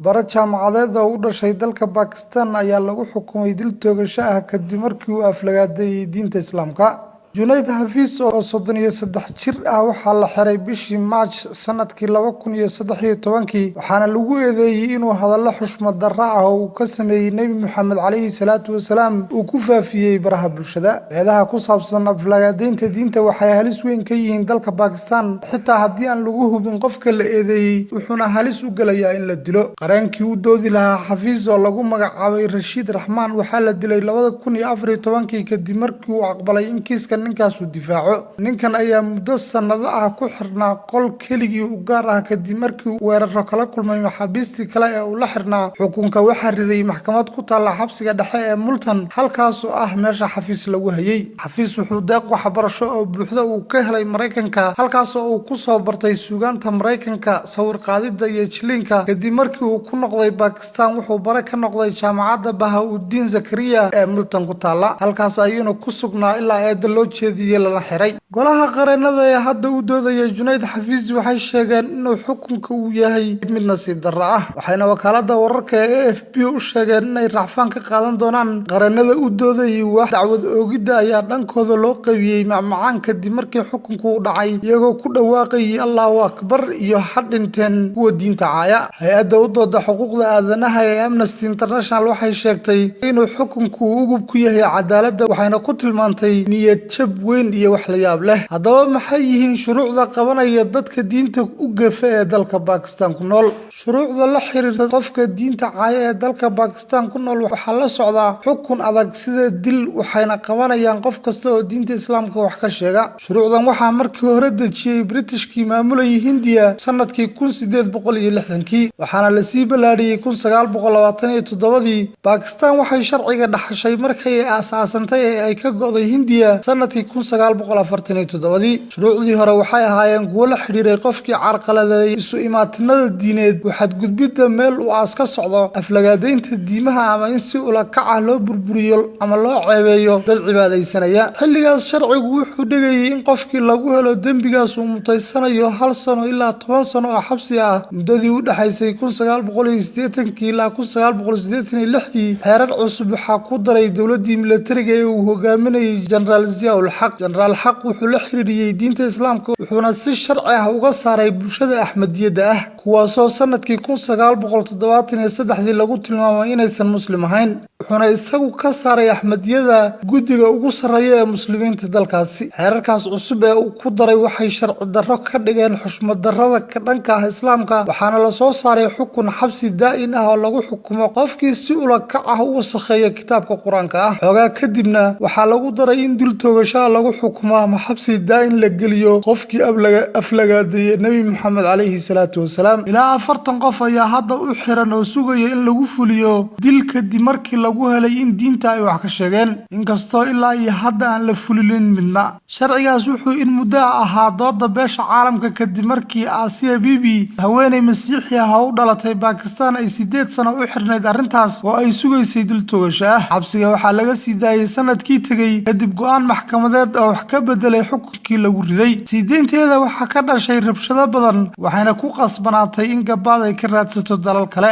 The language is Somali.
Bara jaamacadeed oo u dhashay dalka Pakistan ayaa lagu xukumay dil toogasho ah kadib markii uu aflagaadeeyay diinta Islaamka. Junayd Hafiz oo 33 jir ah waxaa la xiray bishii March sanadkii 2013 waxaana lagu eedeeyay inuu hadallo xushmad darro ah oo uu ka sameeyay Nabi Muhammad calayhi salaatu wasalaam uu ku faafiyay baraha bulshada. Eedaha ku saabsan aflagaadeynta diinta waxay halis weyn ka yihiin dalka Pakistan xitaa haddii aan lagu hubin qofka la eedeeyay wuxuuna halis u galayaa in la dilo. Qareenkii u doodi lahaa Hafiz oo lagu magacaabay Rashid Rahman waxaa la dilay 2014 kadib markii uu aqbalay in kiiska ninkaas uu difaaco. Ninkan ayaa muddo sanado ah ku xirnaa qol keligii u gaar ah kadib markii uu weeraro kala kulmay maxaabiistii kale ee uu la xirnaa. Xukunka waxaa riday maxkamad ku taalla xabsiga dhexe ee Multan halkaas oo ah meesha Hafiz lagu hayay. Hafiz wuxuu deeq waxbarasho oo buuxda uu ka helay Mareykanka halkaas oo uu ku soo bartay suugaanta Mareykanka, sawir qaadida iyo jilinka. Kadib markii uu ku noqday Pakistan wuxuu bare ka noqday jaamacadda Bahauddin Zakariya ee Multan ku taalla. Halkaas ayuuna ku sugnaa ilaa eedda loo jeediyay lana xiray. Golaha qareenada ee hadda u doodaya Junayd Hafiz waxay sheegeen inuu xukunka uu yahay mid nasiib darro ah. Waxayna wakaaladda wararka ee AFP u sheegeen inay racfaan ka qaadan doonaan. Qareenada u doodayay wax dacwad oogidda ayaa dhankooda loo qaybiyay macmacaan kadib markii xukunku u dhacay iyagoo ku dhawaaqayay Allahu Akbar iyo hadhinteen kuwa diinta caaya. Hay'adda u dooda xuquuqda aadanaha ee Amnesty International waxay sheegtay inuu xukunku ugub ku yahay cadaaladda waxayna ku tilmaantay niyad jab weyn iyo wax la yaab leh. Haddaba maxay yihiin shuruucda qabanaya dadka diinta u gafa ee dalka Pakistan ku nool? Shuruucda la xiriirta qofka diinta caaya ee dalka Pakistan ku nool waxaa la socda xukun adag sida dil waxayna qabanayaan qof kasta oo diinta Islaamka wax ka sheega. Shuruucdan waxaa markii hore dejiyay Britishkii maamulayay Hindiya sanadkii 1860 waxaana la sii balaadhiyay 1927. Pakistan waxay sharciga dhaxashay markay aasaasantay ee ay ka go'day Hindiya sanadkii 1947. Shuruucdii hore waxay ahaayeen kuwo la xiriiray qofkii carqaladeeyay isu imaatinada diineed, xadgudbidda meel uu aas ka socdo, aflagaadeynta diimaha ama in si ula kac ah loo burburiyo ama loo ceebeeyo dad cibaadaysanaya. Xilligaas sharcigu wuxuu dhigayay in qofkii lagu helo dembigaas uu mutaysanayo 1 sano ilaa 10 sano oo xabsi ah. Muddadii u dhaxaysay 1980 ilaa 1986 xeerar cusub waxaa ku daray dowladdii militariga ee uu hogaaminayay General Ziaul Haq. General Haq wuxuu la xiriiriyay diinta Islaamka wuxuuna si sharci ah uga saaray bulshada Axmadiyada ah kuwaasoo sanadkii 1973 lagu tilmaamay inaysan muslim ahayn. wuxuuna isagu ka saaray Axmadiyada guddiga ugu sarreeya ee muslimiinta dalkaasi. Xeerarkaas cusub ee uu ku daray waxay sharci darro ka dhigeen xushmad darrada ka dhanka ah Islaamka waxaana la soo saaray xukun xabsi daa'in ah oo lagu xukumo qofkii si ula kac ah u wasakheeya kitaabka Quraanka ah. Xogaa kadibna waxaa lagu daray in dil toogasho lagu xukumo ama xabsi daa'in la geliyo qofkii aflagaadeeyay Nabi Muhammad calayhi salaatu wasalaam. Ilaa 40 qof ayaa hadda u xiran oo sugaya in lagu fuliyo dil kadib markii lagu helay in diinta ay wax ka sheegeen inkastoo ilaa iyo hadda aan la fulin midna. Sharcigaas wuxuu in muddo ahaa dooda beesha caalamka kadib markii Asia Bibi haweeney Masiixi ah oo u dhalatay Pakistan ay 8 sano u xirnayd arrintaas oo ay sugaysay dil toogasho ah. Xabsiga waxaa laga sii daayay sanadkii tagay kadib go'aan maxkamadeed oo wax ka bedelay xukunkii lagu riday. Siideynteeda waxaa ka dhashay rabshado badan waxayna ku qasbanaatay in gabaad ay ka raadsato dalal kale.